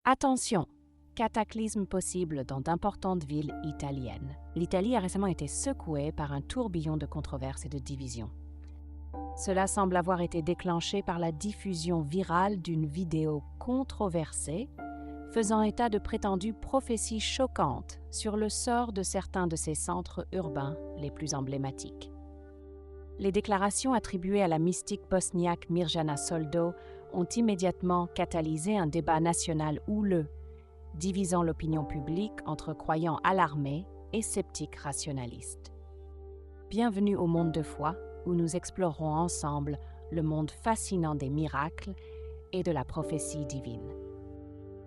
Attention! Cataclysme possible dans d'importantes villes italiennes. L'Italie a récemment été secouée par un tourbillon de controverses et de divisions. Cela semble avoir été déclenché par la diffusion virale d'une vidéo controversée faisant état de prétendues prophéties choquantes sur le sort de certains de ces centres urbains les plus emblématiques. Les déclarations attribuées à la mystique bosniaque Mirjana Soldo ont immédiatement catalysé un débat national houleux, divisant l'opinion publique entre croyants alarmés et sceptiques rationalistes. Bienvenue au monde de foi, où nous explorerons ensemble le monde fascinant des miracles et de la prophétie divine.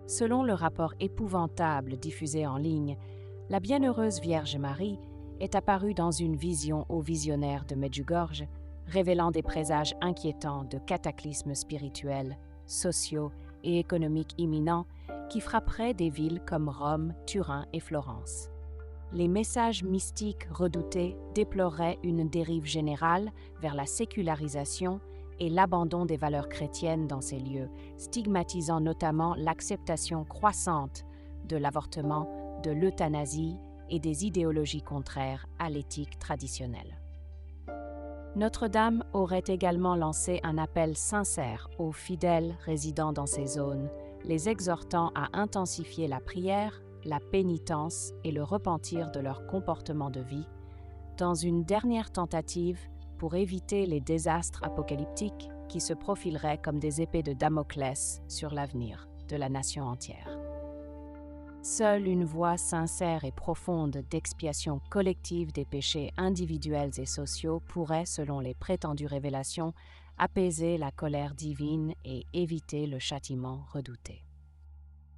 Selon le rapport épouvantable diffusé en ligne, la bienheureuse Vierge Marie est apparue dans une vision au visionnaire de Medjugorje, révélant des présages inquiétants de cataclysmes spirituels, sociaux et économiques imminents qui frapperaient des villes comme Rome, Turin et Florence. Les messages mystiques redoutés déploraient une dérive générale vers la sécularisation et l'abandon des valeurs chrétiennes dans ces lieux, stigmatisant notamment l'acceptation croissante de l'avortement, de l'euthanasie et des idéologies contraires à l'éthique traditionnelle. Notre-Dame aurait également lancé un appel sincère aux fidèles résidant dans ces zones, les exhortant à intensifier la prière, la pénitence et le repentir de leur comportement de vie, dans une dernière tentative pour éviter les désastres apocalyptiques qui se profileraient comme des épées de Damoclès sur l'avenir de la nation entière. Seule une voie sincère et profonde d'expiation collective des péchés individuels et sociaux pourrait, selon les prétendues révélations, apaiser la colère divine et éviter le châtiment redouté.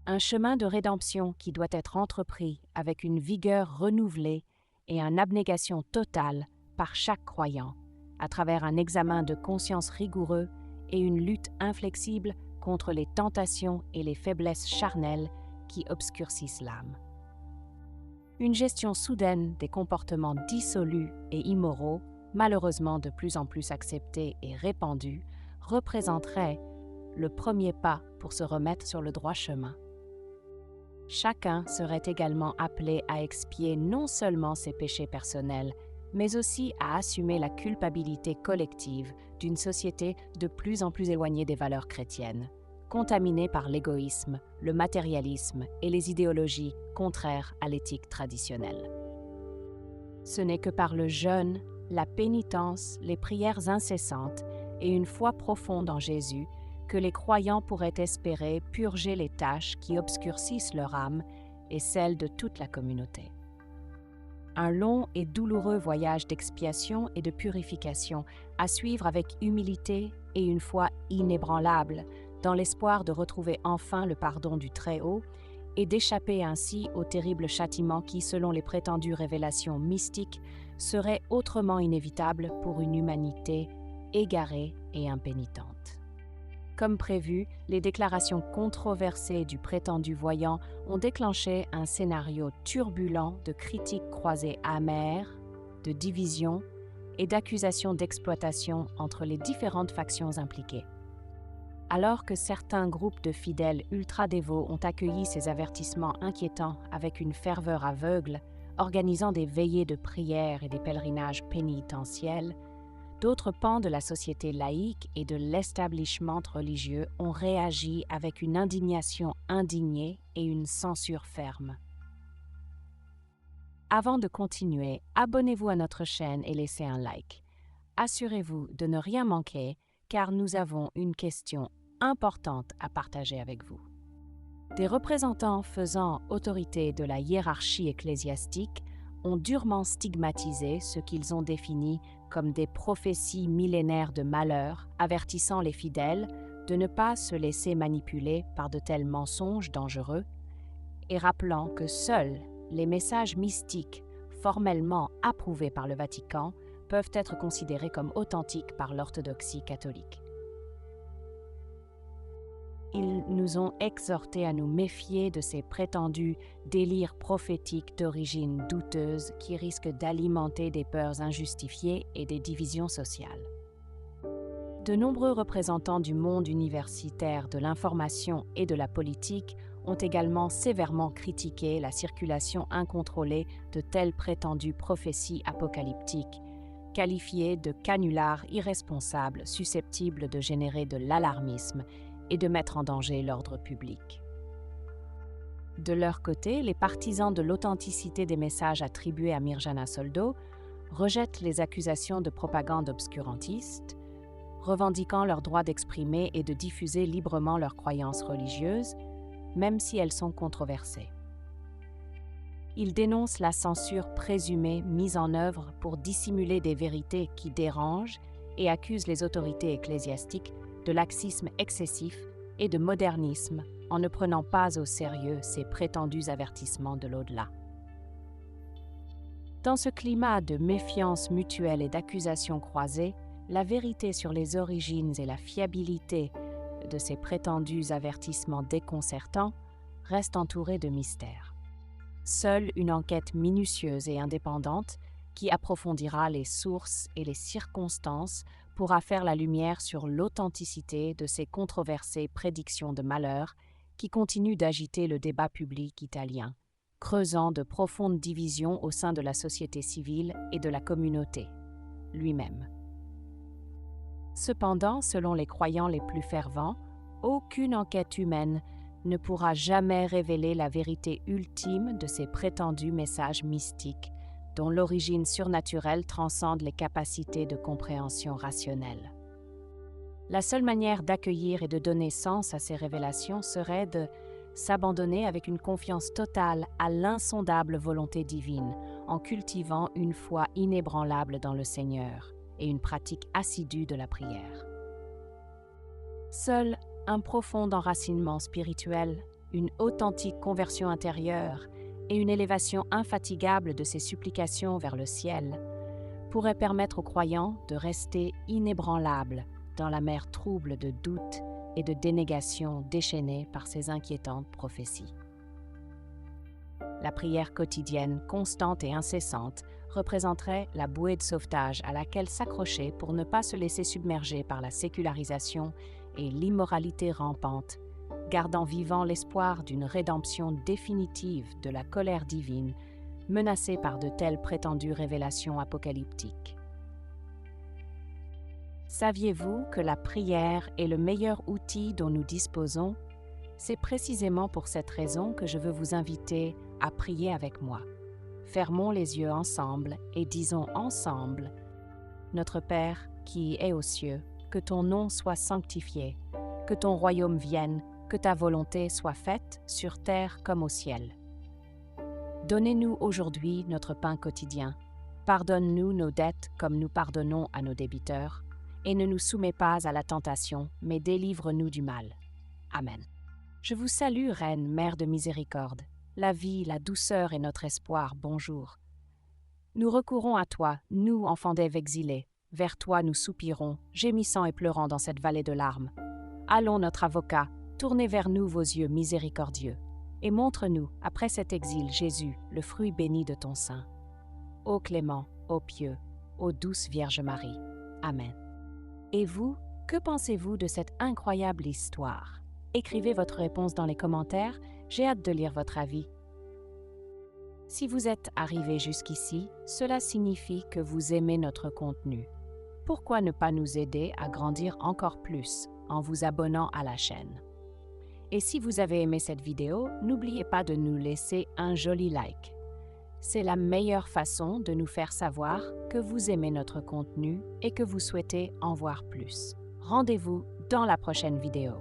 Un chemin de rédemption qui doit être entrepris avec une vigueur renouvelée et une abnégation totale par chaque croyant, à travers un examen de conscience rigoureux et une lutte inflexible contre les tentations et les faiblesses charnelles qui obscurcissent l'âme. Une gestion soudaine des comportements dissolus et immoraux, malheureusement de plus en plus acceptés et répandus, représenterait le premier pas pour se remettre sur le droit chemin. Chacun serait également appelé à expier non seulement ses péchés personnels, mais aussi à assumer la culpabilité collective d'une société de plus en plus éloignée des valeurs chrétiennes, contaminée par l'égoïsme, le matérialisme et les idéologies contraires à l'éthique traditionnelle. Ce n'est que par le jeûne, la pénitence, les prières incessantes et une foi profonde en Jésus que les croyants pourraient espérer purger les taches qui obscurcissent leur âme et celle de toute la communauté. Un long et douloureux voyage d'expiation et de purification à suivre avec humilité et une foi inébranlable, dans l'espoir de retrouver enfin le pardon du Très-Haut et d'échapper ainsi au terrible châtiment qui, selon les prétendues révélations mystiques, serait autrement inévitable pour une humanité égarée et impénitente. Comme prévu, les déclarations controversées du prétendu voyant ont déclenché un scénario turbulent de critiques croisées amères, de divisions et d'accusations d'exploitation entre les différentes factions impliquées. Alors que certains groupes de fidèles ultra-dévots ont accueilli ces avertissements inquiétants avec une ferveur aveugle, organisant des veillées de prière et des pèlerinages pénitentiels, d'autres pans de la société laïque et de l'establishment religieux ont réagi avec une indignation indignée et une censure ferme. Avant de continuer, abonnez-vous à notre chaîne et laissez un like. Assurez-vous de ne rien manquer, car nous avons une question importante à partager avec vous. Des représentants faisant autorité de la hiérarchie ecclésiastique ont durement stigmatisé ce qu'ils ont défini comme des prophéties millénaires de malheur, avertissant les fidèles de ne pas se laisser manipuler par de tels mensonges dangereux, et rappelant que seuls les messages mystiques formellement approuvés par le Vatican peuvent être considérés comme authentiques par l'orthodoxie catholique. Ils nous ont exhortés à nous méfier de ces prétendus délires prophétiques d'origine douteuse qui risquent d'alimenter des peurs injustifiées et des divisions sociales. De nombreux représentants du monde universitaire, de l'information et de la politique ont également sévèrement critiqué la circulation incontrôlée de telles prétendues prophéties apocalyptiques, qualifiées de canulars irresponsables susceptibles de générer de l'alarmisme et de mettre en danger l'ordre public. De leur côté, les partisans de l'authenticité des messages attribués à Mirjana Soldo rejettent les accusations de propagande obscurantiste, revendiquant leur droit d'exprimer et de diffuser librement leurs croyances religieuses, même si elles sont controversées. Ils dénoncent la censure présumée mise en œuvre pour dissimuler des vérités qui dérangent et accusent les autorités ecclésiastiques de laxisme excessif et de modernisme en ne prenant pas au sérieux ces prétendus avertissements de l'au-delà. Dans ce climat de méfiance mutuelle et d'accusations croisées, la vérité sur les origines et la fiabilité de ces prétendus avertissements déconcertants reste entourée de mystères. Seule une enquête minutieuse et indépendante qui approfondira les sources et les circonstances pourra faire la lumière sur l'authenticité de ces controversées prédictions de malheur qui continuent d'agiter le débat public italien, creusant de profondes divisions au sein de la société civile et de la communauté lui-même. Cependant, selon les croyants les plus fervents, aucune enquête humaine ne pourra jamais révéler la vérité ultime de ces prétendus messages mystiques dont l'origine surnaturelle transcende les capacités de compréhension rationnelle. La seule manière d'accueillir et de donner sens à ces révélations serait de s'abandonner avec une confiance totale à l'insondable volonté divine, en cultivant une foi inébranlable dans le Seigneur et une pratique assidue de la prière. Seul un profond enracinement spirituel, une authentique conversion intérieure et une élévation infatigable de ses supplications vers le ciel pourraient permettre aux croyants de rester inébranlables dans la mer trouble de doutes et de dénégations déchaînées par ces inquiétantes prophéties. La prière quotidienne, constante et incessante, représenterait la bouée de sauvetage à laquelle s'accrocher pour ne pas se laisser submerger par la sécularisation et l'immoralité rampante, gardant vivant l'espoir d'une rédemption définitive de la colère divine menacée par de telles prétendues révélations apocalyptiques. Saviez-vous que la prière est le meilleur outil dont nous disposons? C'est précisément pour cette raison que je veux vous inviter à prier avec moi. Fermons les yeux ensemble et disons ensemble « Notre Père qui es aux cieux, que ton nom soit sanctifié, que ton royaume vienne, que ta volonté soit faite sur terre comme au ciel. Donnez-nous aujourd'hui notre pain quotidien. Pardonne-nous nos dettes comme nous pardonnons à nos débiteurs, et ne nous soumets pas à la tentation, mais délivre-nous du mal. Amen. Je vous salue, Reine, Mère de miséricorde. La vie, la douceur et notre espoir, bonjour. Nous recourons à toi, nous, enfants d'Ève exilés. Vers toi nous soupirons, gémissant et pleurant dans cette vallée de larmes. Allons, notre avocat, tournez vers nous vos yeux miséricordieux, et montre-nous, après cet exil, Jésus, le fruit béni de ton sein. Ô clément, ô pieux, ô douce Vierge Marie. Amen. Et vous, que pensez-vous de cette incroyable histoire? Écrivez votre réponse dans les commentaires, j'ai hâte de lire votre avis. Si vous êtes arrivé jusqu'ici, cela signifie que vous aimez notre contenu. Pourquoi ne pas nous aider à grandir encore plus en vous abonnant à la chaîne? Et si vous avez aimé cette vidéo, n'oubliez pas de nous laisser un joli like. C'est la meilleure façon de nous faire savoir que vous aimez notre contenu et que vous souhaitez en voir plus. Rendez-vous dans la prochaine vidéo.